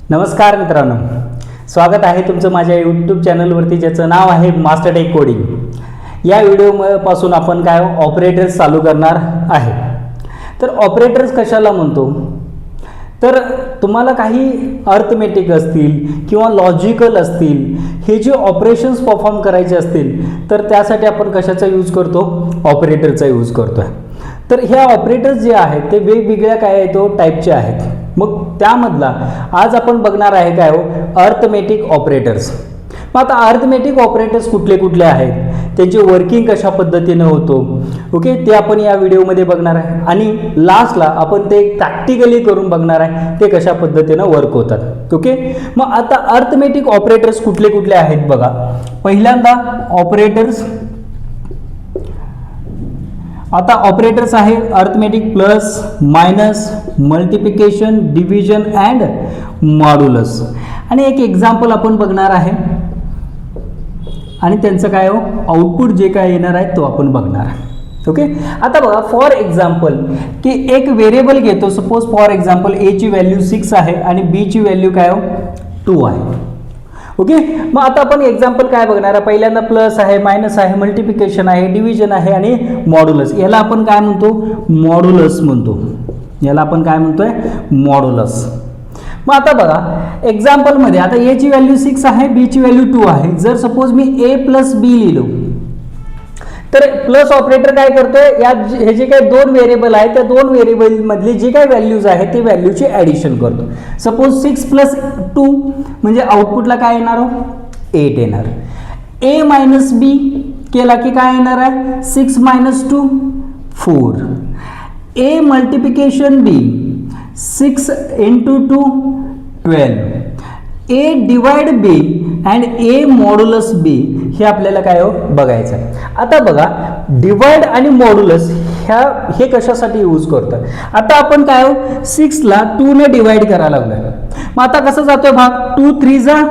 नमस्कार मित्रांनो, स्वागत आहे तुमचं माझ्या यूट्यूब चॅनलवरती ज्याचं नाव आहे मास्टर टेक कोडिंग. या व्हिडिओपासून आपण काय ऑपरेटर्स चालू करणार आहे. तर ऑपरेटर्स कशाला म्हणतो, तर तुम्हाला काही अर्थमेटिक असतील किंवा लॉजिकल असतील, हे जे ऑपरेशन्स परफॉर्म करायचे असतील तर त्यासाठी आपण कशाचा यूज करतो, ऑपरेटरचा यूज करतो आहे. तर ह्या ऑपरेटर्स जे आहेत ते वेगवेगळ्या काय आहेत टाईपचे आहेत. मग त्यामधला आज आपण बघणार आहे काय अर्थमेटिक ऑपरेटर्स. मग आता अर्थमेटिक ऑपरेटर्स कुठले कुठले आहेत, त्यांचे वर्किंग कशा पद्धतीने होतो, ओके, ते आपण या व्हिडिओमध्ये बघणार आहे. आणि लास्टला आपण ते प्रॅक्टिकली करून बघणार आहे ते कशा पद्धतीने वर्क होतात. ओके, मग आता अर्थमेटिक ऑपरेटर्स कुठले कुठले आहेत बघा. पहिल्यांदा ऑपरेटर्स, आता ऑपरेटर्स आहे arithmetic plus, minus, multiplication, division and modulus. आणि एक एक्झाम्पल आपण बघणार आहे आणि त्यांचं काय आउटपुट जे काय येणार आहे तो आपण बघणार आहे. ओके, आता बघा फॉर एक्झाम्पल की एक व्हेरिएबल घेतो. सपोज फॉर एक्झाम्पल ए ची व्हॅल्यू 6 आहे आणि बी ची व्हॅल्यू काय 2 आहे. ओके, मग आता आपण एक्झाम्पल काय बघणार आहे. पहिल्यांदा प्लस आहे, मायनस आहे, मल्टिप्लिकेशन आहे, डिव्हिजन आहे आणि मॉड्युलस. याला आपण काय म्हणतो, मॉड्युलस म्हणतो. याला आपण काय म्हणतोय, मॉड्युलस. मग आता बघा एक्झाम्पलमध्ये आता ए ची व्हॅल्यू 6 आहे, बी ची व्हॅल्यू 2 आहे. जर सपोज मी ए प्लस बी लिहिलो तर प्लस ऑपरेटर काय करतोय, या हे जे काही दोन व्हेरिएबल आहेत त्या दोन व्हेरिएबल मधली जी काही व्हॅल्यूज आहेत ते व्हॅल्यूची ॲडिशन करतो. सपोज 6 प्लस 2 म्हणजे आउटपुटला काय येणार 8 येणार. ए मायनस बी केला की काय येणार आहे 6 minus 2 4. A multiplication B 6 into 2 12. A divide B and A modulus B हे आपल्याला काय बघायचं आहे. आता बघा डिवाइड आणि मॉड्युलस हे कशासाठी यूज करतात. आता आपण काय 6 ला 2 ने डिवाइड करायला लागलोय. मग आता कसं जातोय भाग 2 3 जा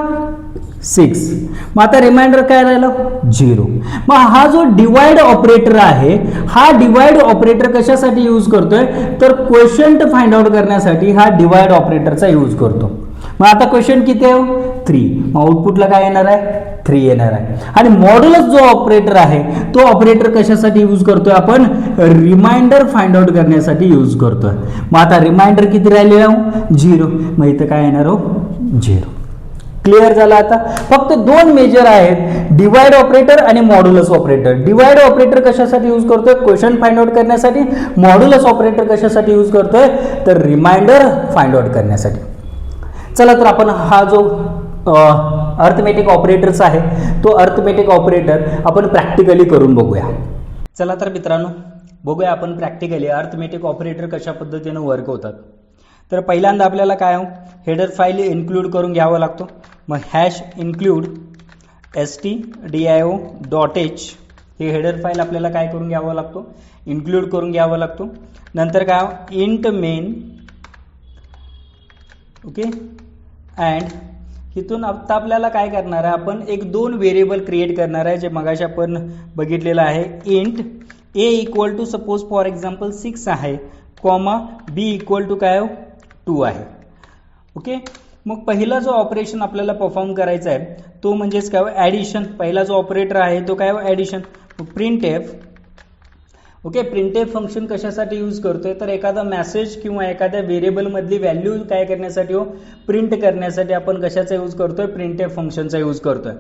6. मग आता रिमाइंडर काय राहिलं 0. मग हा जो डिवाइड ऑपरेटर आहे हा डिवाइड ऑपरेटर कशासाठी यूज करतोय, तर क्वोशंट फाइंड आउट करण्यासाठी हा डिवाइड ऑपरेटरचा यूज करतो. मग आता क्वेश्चन किती आहे 3. मग आउटपुटला काय येणार आहे 3 येणार आहे. आणि मॉड्युलस जो ऑपरेटर आहे तो ऑपरेटर कशासाठी यूज करतोय आपण, रिमाइंडर फाइंड आउट करण्यासाठी यूज करतोय. मग आता रिमाइंडर किती राहिले 0. मग इथं काय येणार 0. क्लिअर झालं. आता फक्त दोन मेजर आहेत, डिवाइड ऑपरेटर आणि मॉड्युलस ऑपरेटर. डिवाइड ऑपरेटर कशासाठी यूज करतोय, क्वेश्चन फाइंड आउट करण्यासाठी. मॉड्युलस ऑपरेटर कशासाठी यूज करतोय, तर रिमाइंडर फाइंड आउट करण्यासाठी. चला तर आपण हा जो अर्थमेटिक ऑपरेटर्स आहे तो अर्थमेटिक ऑपरेटर आपण प्रॅक्टिकली करून बघूया. चला तर मित्रांनो बघूया आपण प्रॅक्टिकली अर्थमेटिक ऑपरेटर कशा पद्धतीने वर्क होतात. तर पहिल्यांदा आपल्याला काय हेडर फाईल इन्क्लूड करून घ्यावं लागतो. मग हॅश इन्क्लूड stdio.h हे हेडर फाईल आपल्याला काय करून घ्यावं लागतो, इन्क्लूड करून घ्यावं लागतो. नंतर काय इंट मेन, ओके, अँड इथून आता आपल्याला काय करणार आहे, आपण एक दोन व्हेरिएबल क्रिएट करणार आहे जे मगाशी आपण बघितलेलं आहे. Int a equal to suppose for example 6 आहे, कॉमा बी इक्वल टू काय 2 आहे. ओके, मग पहिला जो ऑपरेशन आपल्याला परफॉर्म करायचा आहे तो म्हणजेच काय ॲडिशन. पहिला जो ऑपरेटर आहे तो काय addition. Print F, okay, printf function कशासाठी यूज करतोय, तर एखादा मेसेज किंवा एखाद्या व्हेरिएबल मधली व्हॅल्यू काय करण्यासाठी प्रिंट करण्यासाठी आपण कशाचा यूज करतोय, प्रिंटएफ फंक्शनचा यूज करतोय.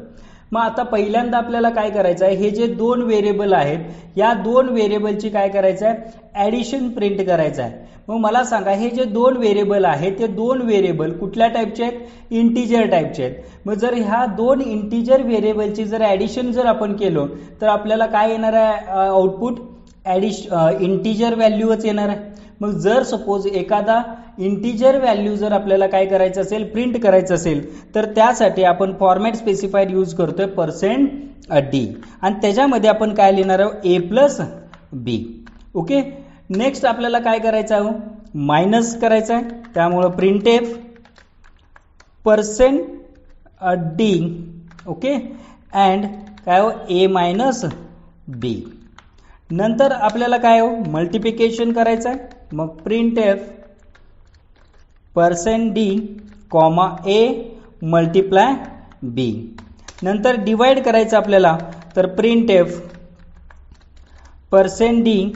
मग आता पहिल्यांदा आपल्याला काय करायचं आहे, हे जे दोन व्हेरिएबल आहेत या दोन व्हेरिएबलची काय करायचं आहे, ॲडिशन प्रिंट करायचं आहे. मग मला सांगा हे जे दोन व्हेरिएबल आहेत ते दोन व्हेरिएबल कुठल्या टाईपचे आहेत, इंटिजर टाईपचे आहेत. मग जर ह्या दोन इंटिजर व्हेरिएबलची जर ॲडिशन जर आपण केलं तर आपल्याला काय येणार आहे आउटपुट, इंटिजर व्हॅल्यूच येणार आहे. मग जर सपोज एखादा इंटिजर व्हॅल्यू जर आपल्याला काय करायचं असेल, प्रिंट करायचं असेल तर त्यासाठी आपण फॉर्मॅट स्पेसिफाईड यूज करतोय %d आणि त्याच्यामध्ये आपण काय लिहिणार आहोत a plus b. Okay, next आपल्याला काय करायचं आहे, मायनस करायचं आहे. त्यामुळं प्रिंटएफ %d, ओके, अँड काय a मायनस बी. नंतर आपल्याला काय मल्टिप्लिकेशन करायचं आहे. मग printf %d comma a multiply b. नंतर डिवाइड करायचं आपल्याला, तर printf %d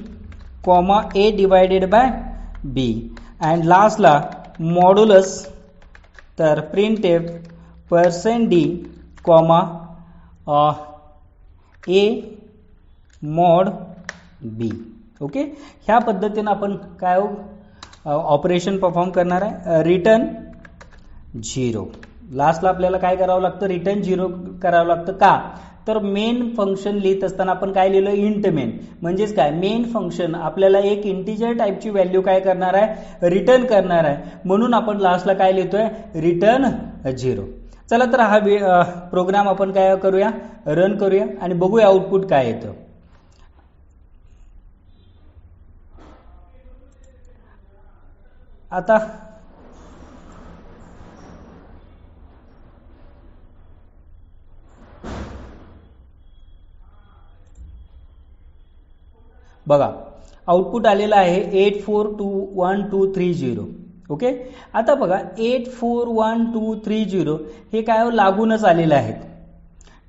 comma a divided by b. And लास्टला मॉड्युलस, तर printf %d comma A mod B. Okay, ह्या पद्धतीनं आपण काय ऑपरेशन परफॉर्म करणार आहे. रिटर्न 0. लास्टला आपल्याला काय करावं लागतं, रिटर्न 0 करावं लागतं. का, तर मेन फंक्शन लिहित असताना आपण काय लिहिलं, इंट मेन. म्हणजेच काय, मेन फंक्शन आपल्याला एक इंटिजर टाईपची व्हॅल्यू काय करणार आहे, रिटर्न करणार आहे. म्हणून आपण लास्टला काय लिहितोय, रिटर्न 0. चला तर हा प्रोग्राम आपण काय करूया, रन करूया आणि बघूया आउटपुट काय येतं. आता बघा आउटपुट आलेलं आहे 842130. ओके, आता बघा 841230 हे काय लागूनच आलेलं आहे.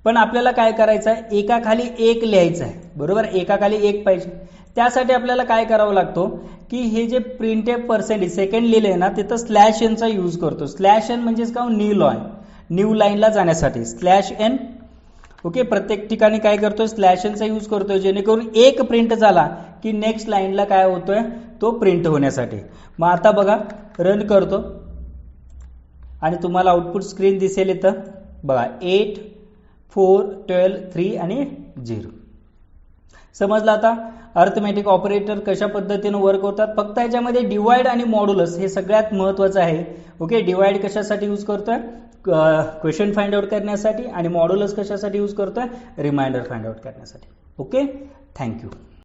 पण आपल्याला काय करायचं आहे, एकाखाली एक लिहायचं आहे. बरोबर, एकाखाली एक पाहिजे. त्यासाठी आपल्याला काय करावं लागतो की हे जे प्रिंटएफ % सेकंड लिहिलंय ना, तिथं स्लॅश एनचा यूज करतो. स्लॅश एन म्हणजेच काय, न्यू लाईनला जाण्यासाठी स्लॅश एन. ओके, प्रत्येक ठिकाणी काय करतोय, स्लॅश एनचा यूज करतोय, जेणेकरून एक प्रिंट झाला की नेक्स्ट लाईनला काय होतोय, तो प्रिंट होण्यासाठी. मग आता बघा रन करतो आणि तुम्हाला आउटपुट स्क्रीन दिसेल इथं. बघा 8 4 12 3 आणि 0. समजलं आता अर्थमॅटिक ऑपरेटर कशा पद्धतीने वर्क होतात. फक्त याच्यामध्ये डिवाइड आणि मॉड्युलस हे सगळ्यात महत्त्वाचं आहे. ओके, डिवाइड कशासाठी यूज करतोय, क्वेश्चन फाइंड आउट करण्यासाठी, आणि मॉड्युलस कशासाठी यूज करतोय, रिमाइंडर फाइंड आउट करण्यासाठी. Okay, thank you.